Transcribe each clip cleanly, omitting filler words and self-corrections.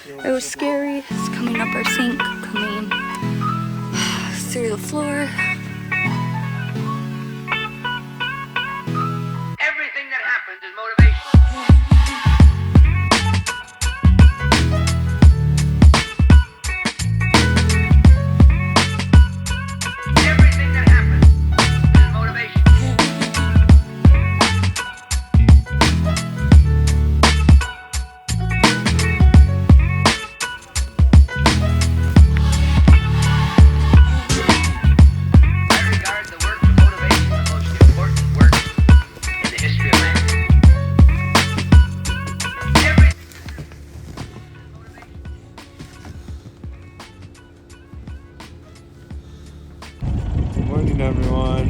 It was scary. It's coming up our sink, coming through the floor. Everything that happens is motivation. Everything that happens is motivation. I regard the work of motivation the most important work in the history of man. Good morning, everyone.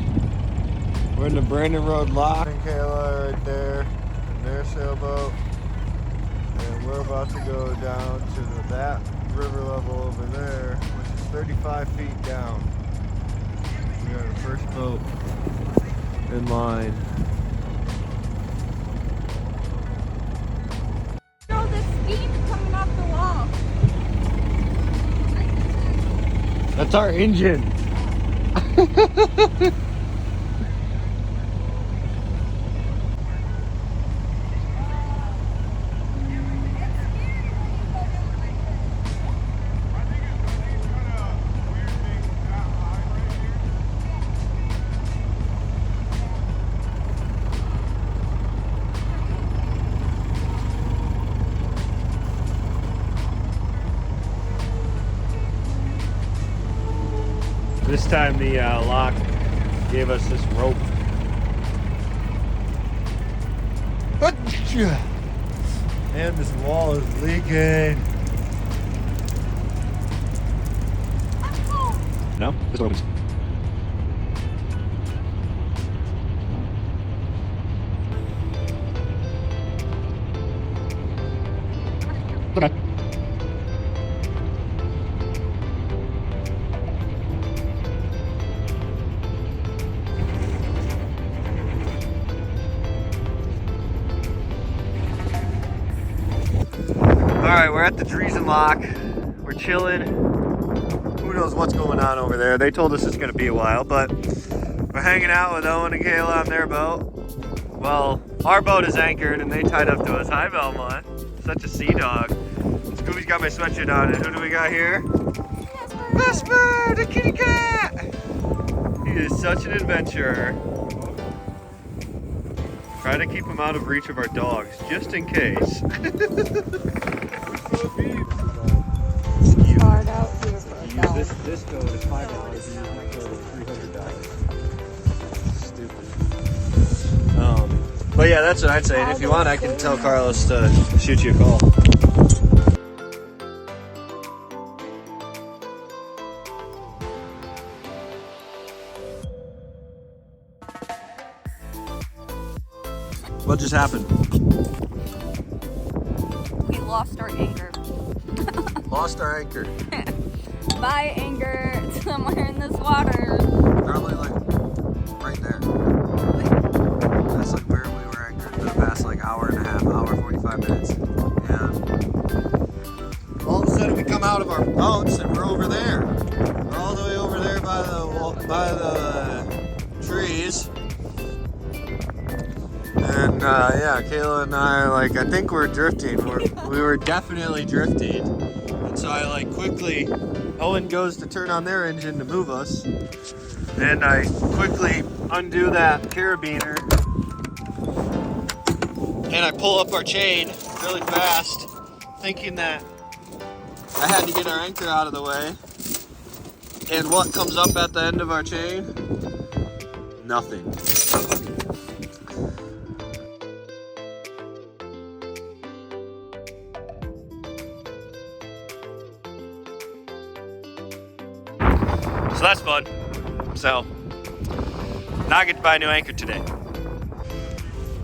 We're in the Brandon Road lock. And Kayla right there in their sailboat. And we're about to go down to that river level over there, which is 35 feet down. We got our first boat in line. Oh, the steam's coming off the wall. That's our engine. This time the lock gave us this rope. And this wall is leaking. No? This opens. Okay. Alright, we're at the Dreesen Lock. We're chilling. Who knows what's going on over there. They told us it's going to be a while, but we're hanging out with Owen and Kayla on their boat. Well, our boat is anchored and they tied up to us. Hi, Belmont. Such a sea dog. Scooby's got my sweatshirt on, and who do we got here? Vesper, the kitty cat! He is such an adventurer. Try to keep him out of reach of our dogs, just in case. Hard out here for a dollar. This code is $5. My code is $300. Stupid. But yeah, that's what I'd say. And if you want, I can tell Carlos to shoot you a call. What just happened? We lost our anchor. Lost our anchor. By anchor somewhere in this water. Probably like right there. That's like where we were anchored for the past like hour and a half, hour 45 minutes. Yeah. All of a sudden we come out of our boats and we're over there. We're all the way over there by the trees. And yeah, Kayla and I, like, I think we're drifting. We were definitely drifting. And so I like quickly, Owen goes to turn on their engine to move us. And I quickly undo that carabiner. And I pull up our chain really fast, thinking that I had to get our anchor out of the way. And what comes up at the end of our chain? Nothing. So that's fun. So now I get to buy a new anchor today.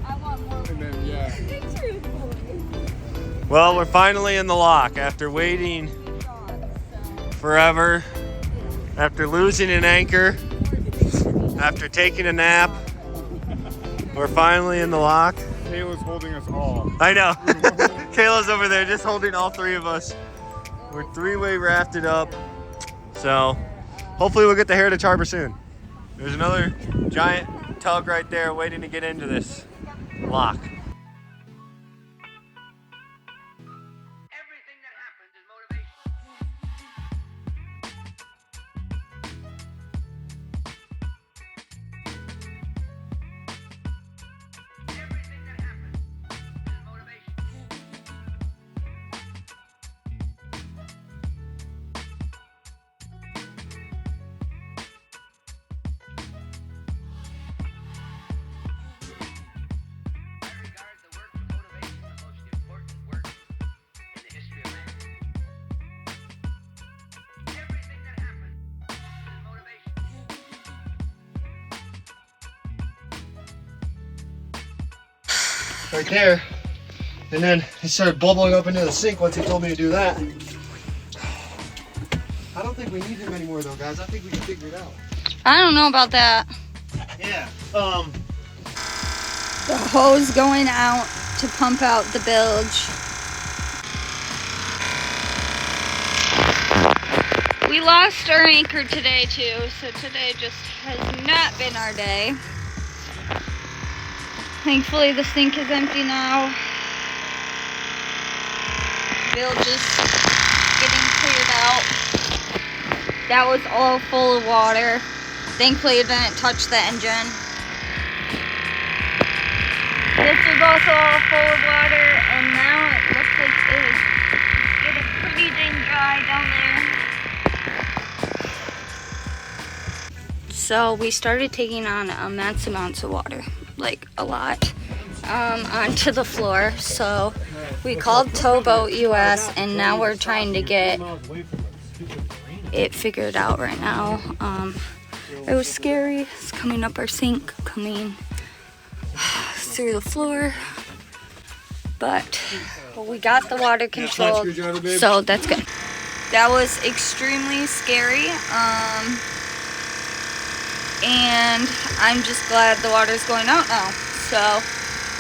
I want more pictures. Well, we're finally in the lock after waiting forever, after losing an anchor, after taking a nap. We're finally in the lock. Kayla's holding us all. I know. Kayla's over there just holding all three of us. We're three-way rafted up. So hopefully we'll get the Heritage Harbor soon. There's another giant tug right there waiting to get into this lock. Everything that happens is motivation. Everything that happens is motivation. I regard the work of motivation the most important work in the history of man. Everything that happens is motivation. Right there. And then it started bubbling up into the sink once he told me to do that. I don't think we need him anymore though, guys. I think we can figure it out. I don't know about that. Yeah. The hose going out to pump out the bilge. We lost our anchor today too, so today just has not been our day. Thankfully the sink is empty now. Bilge is getting cleared out. That was all full of water. Thankfully it didn't touch the engine. This is also all full of water, and now it looks like it is getting pretty dang dry down there. So we started taking on immense amounts of water, like a lot, onto the floor. So we called Towboat US, and now we're trying to get it figured out right now. It was scary. It's coming up our sink, coming through the floor, but we got the water controlled, so that's good. That was extremely scary, and I'm just glad the water's going out now. So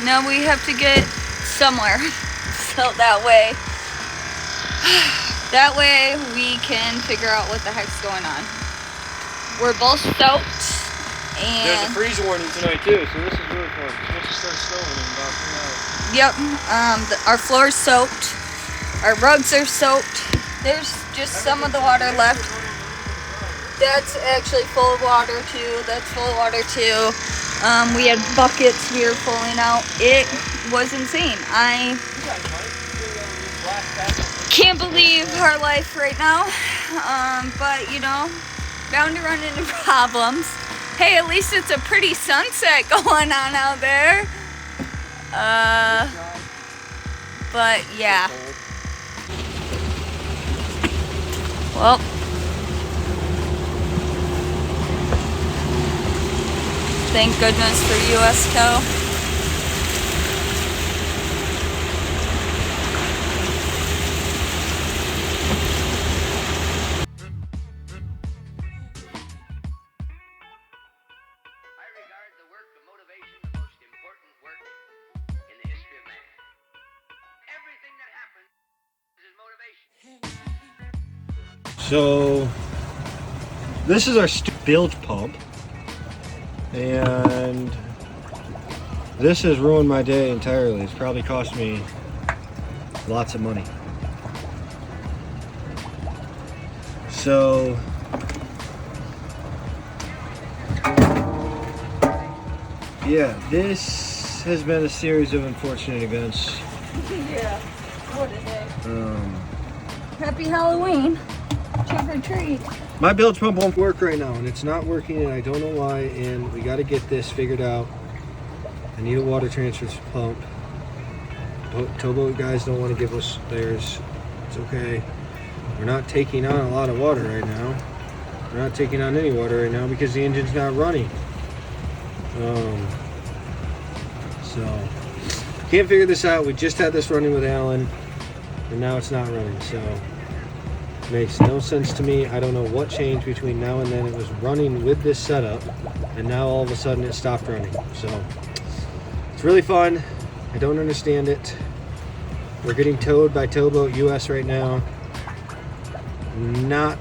now we have to get somewhere, so that way we can figure out what the heck's going on. We're both soaked. And there's a freeze warning tonight too, so this is really fun. It's supposed to start snowing in about 3 hours. Yep, our floor's soaked. Our rugs are soaked. There's just some of the water left. That's actually full of water too. That's full of water too. We had buckets we were pulling out. It was insane. I can't believe our life right now. But you know, bound to run into problems. Hey, at least it's a pretty sunset going on out there. But yeah. Well. Thank goodness for US Tow. I regard the work of motivation the most important work in the history of man. Everything that happens is motivation. So this is our bilge pump, and this has ruined my day entirely. It's probably cost me lots of money. So yeah, this has been a series of unfortunate events. Yeah, what a day. Happy Halloween. Trick or treat. My bilge pump won't work right now, and it's not working, and I don't know why, and we got to get this figured out. I need a water transfer pump. Towboat guys don't want to give us theirs. It's okay. We're not taking on a lot of water right now. We're not taking on any water right now because the engine's not running. So can't figure this out. We just had this running with Alan, and now it's not running. So makes no sense to me. I don't know what changed between now and then. It was running with this setup, and now all of a sudden it stopped running. So it's really fun. I don't understand it. We're getting towed by Sailboat US right now. Not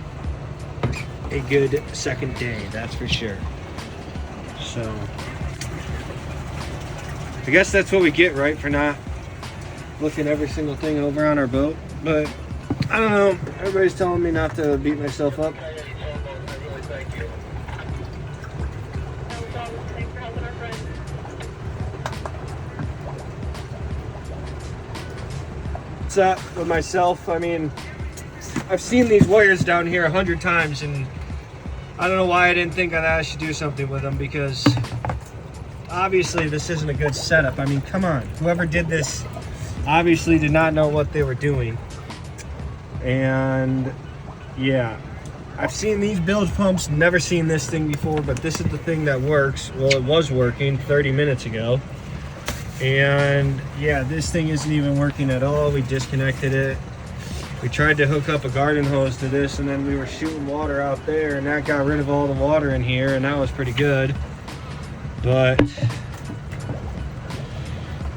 a good second day, that's for sure. So I guess that's what we get, right, for not looking every single thing over on our boat. But I don't know, everybody's telling me not to beat myself up. What's up with myself? I mean, I've seen these wires down here 100 times, and I don't know why I didn't think that I should do something with them, because obviously this isn't a good setup. I mean, come on. Whoever did this obviously did not know what they were doing. And yeah, I've seen these bilge pumps, never seen this thing before, but this is the thing that works. Well, it was working 30 minutes ago. And yeah, this thing isn't even working at all. We disconnected it. We tried to hook up a garden hose to this, and then we were shooting water out there, and that got rid of all the water in here, and that was pretty good. But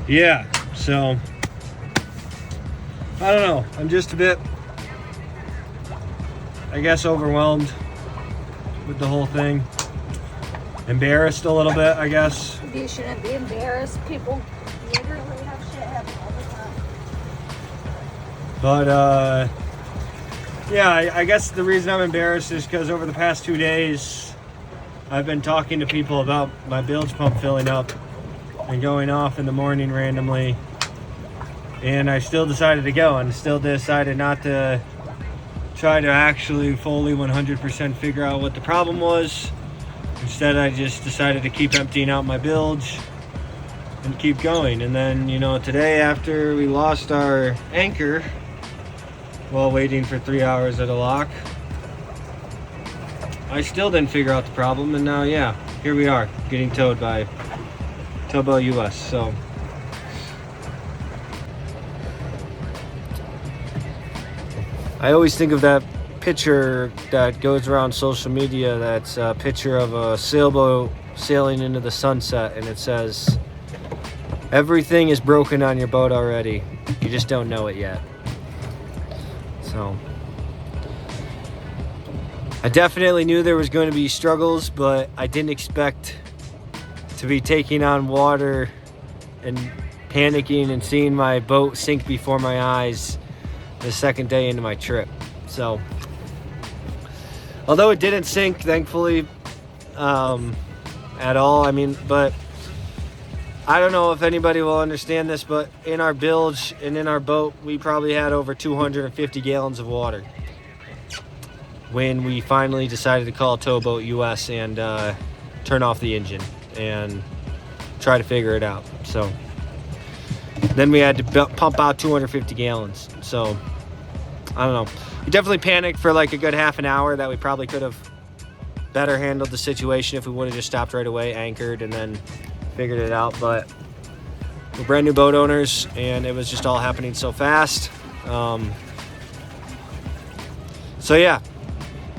yeah, so I don't know. I'm just a bit, I guess, overwhelmed with the whole thing. Embarrassed a little bit, I guess. You shouldn't be embarrassed. People literally have shit happen all the time. But yeah, I guess the reason I'm embarrassed is because over the past 2 days, I've been talking to people about my bilge pump filling up and going off in the morning randomly. And I still decided to go, and still decided not to try to actually fully 100% figure out what the problem was. Instead, I just decided to keep emptying out my bilge and keep going. And then, you know, today, after we lost our anchor while waiting for 3 hours at a lock, I still didn't figure out the problem. And now, yeah, here we are, getting towed by Sailboat US. So I always think of that picture that goes around social media, that's a picture of a sailboat sailing into the sunset, and it says, "Everything is broken on your boat already, you just don't know it yet." So I definitely knew there was going to be struggles, but I didn't expect to be taking on water and panicking and seeing my boat sink before my eyes the second day into my trip. So although it didn't sink, thankfully, at all. I mean, but I don't know if anybody will understand this, but in our bilge and in our boat, we probably had over 250 gallons of water when we finally decided to call Sailboat US and turn off the engine and try to figure it out. So then we had to pump out 250 gallons. So I don't know. We definitely panicked for like a good half an hour. That we probably could have better handled the situation if we would have just stopped right away, anchored, and then figured it out. But we're brand new boat owners, and it was just all happening so fast. So yeah,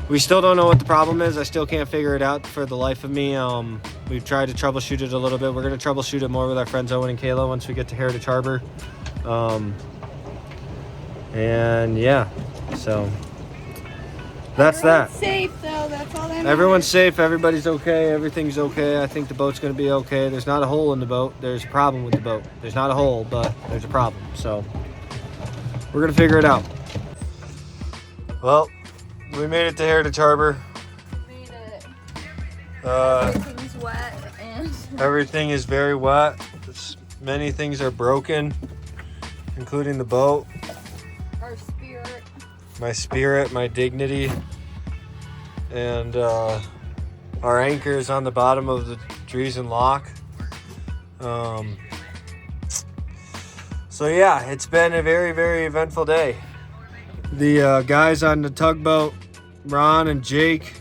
we still don't know what the problem is. I still can't figure it out for the life of me. We've tried to troubleshoot it a little bit. We're going to troubleshoot it more with our friends Owen and Kayla once we get to Heritage Harbor. And yeah, so that's that. Safe though, that's all that matters. Everyone's safe, everybody's okay, everything's okay. I think the boat's gonna be okay. There's not a hole in the boat. There's a problem with the boat. There's not a hole, but there's a problem. So we're gonna figure it out. Well, we made it to Heritage Harbor. Made it. Everything's wet and everything is very wet. Many things are broken, including the boat. our spirit. My spirit, my dignity, and our anchor is on the bottom of the Driesen lock. So yeah, it's been a very, very eventful day. The guys on the tugboat, Ron and Jake,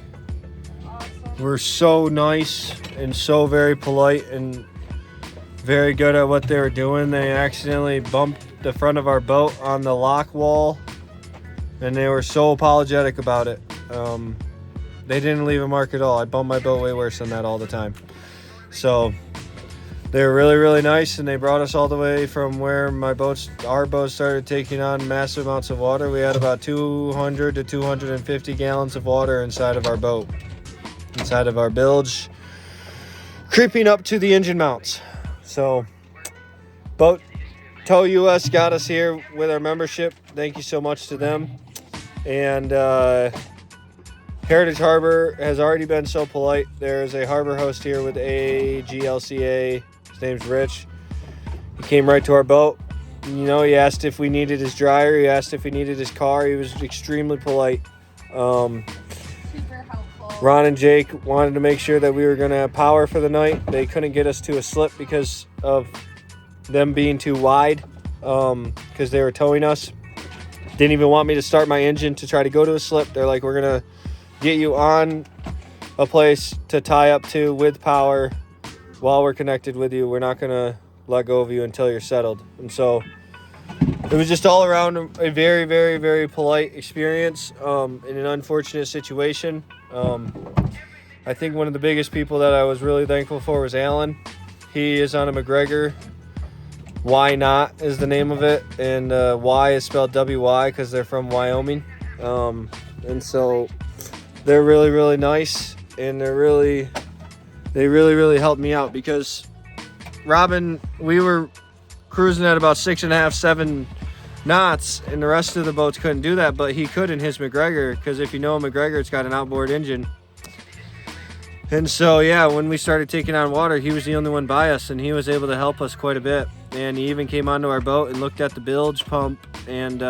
were so nice and so very polite and very good at what they were doing. They accidentally bumped the front of our boat on the lock wall, and they were so apologetic about it. They didn't leave a mark at all. I bump my boat way worse than that all the time. So They were really, really nice, and they brought us all the way from where our boats started taking on massive amounts of water. We had about 200 to 250 gallons of water inside of our boat, inside of our bilge, creeping up to the engine mounts. So, Boat Tow US got us here with our membership. Thank you so much to them. And Heritage Harbor has already been so polite. There's a harbor host here with AGLCA. His name's Rich. He came right to our boat. You know, he asked if we needed his dryer. He asked if we needed his car. He was extremely polite. Super helpful. Ron and Jake wanted to make sure that we were going to have power for the night. They couldn't get us to a slip because of them being too wide, because they were towing us. Didn't even want me to start my engine to try to go to a slip. They're like, we're going to get you on a place to tie up to with power while we're connected with you. We're not going to let go of you until you're settled. And so it was just all around a very, very, very polite experience in an unfortunate situation. I think one of the biggest people that I was really thankful for was Alan. He is on a McGregor. Why Not is the name of it, and Y is spelled W-Y because they're from Wyoming. And so they're really, really nice, and they really, really helped me out because Robin, we were cruising at about 6.5, 7 knots, and the rest of the boats couldn't do that, but he could in his McGregor, because if you know a McGregor, it's got an outboard engine. And so, yeah, when we started taking on water, he was the only one by us, and he was able to help us quite a bit. And he even came onto our boat and looked at the bilge pump, and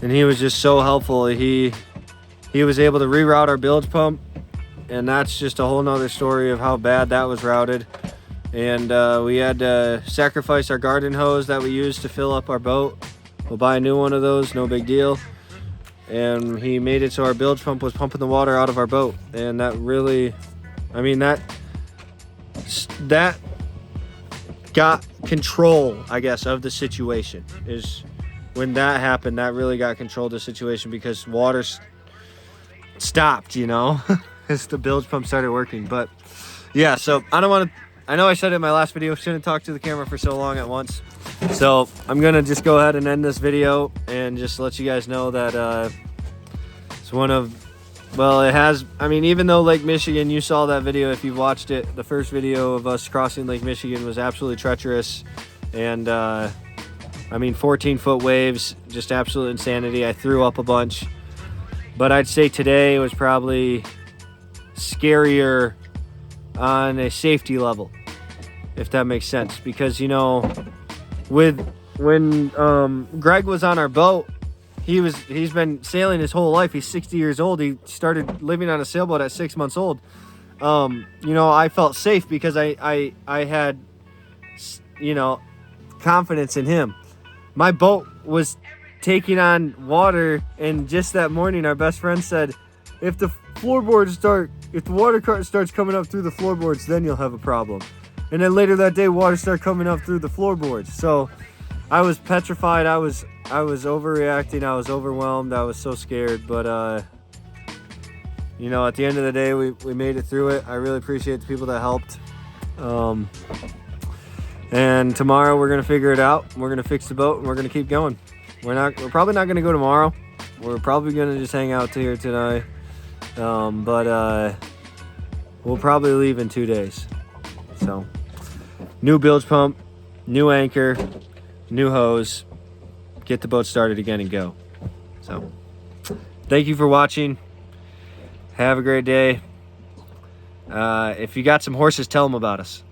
he was just so helpful. He was able to reroute our bilge pump, and that's just a whole nother story of how bad that was routed. And we had to sacrifice our garden hose that we used to fill up our boat. We'll buy a new one of those, no big deal. And he made it so our bilge pump was pumping the water out of our boat. And that really, I mean, that got control, I guess, of the situation. Is when that happened, that really got control of the situation, because water stopped, you know, as the bilge pump started working. But yeah, so I know I said it in my last video, shouldn't talk to the camera for so long at once. So I'm gonna just go ahead and end this video and just let you guys know that it's one of, well, it has, I mean, even though Lake Michigan, you saw that video if you've watched it, the first video of us crossing Lake Michigan was absolutely treacherous, and I mean, 14-foot waves, just absolute insanity. I threw up a bunch, but I'd say today was probably scarier on a safety level, if that makes sense, because, you know, when Greg was on our boat, he's been sailing his whole life. He's 60 years old. He started living on a sailboat at 6 months old. You know, I felt safe because I had, you know, confidence in him. My boat was taking on water, and just that morning, our best friend said, if the water starts coming up through the floorboards, then you'll have a problem. And then later that day, water started coming up through the floorboards. So I was petrified. I was overreacting. I was overwhelmed. I was so scared. But, you know, at the end of the day, we made it through it. I really appreciate the people that helped. And tomorrow we're going to figure it out. We're going to fix the boat, and we're going to keep going. We're probably not going to go tomorrow. We're probably going to just hang out here tonight. But we'll probably leave in 2 days. So, new bilge pump, new anchor, new hose, get the boat started again and go. So, thank you for watching. Have a great day. If you got some horses, tell them about us.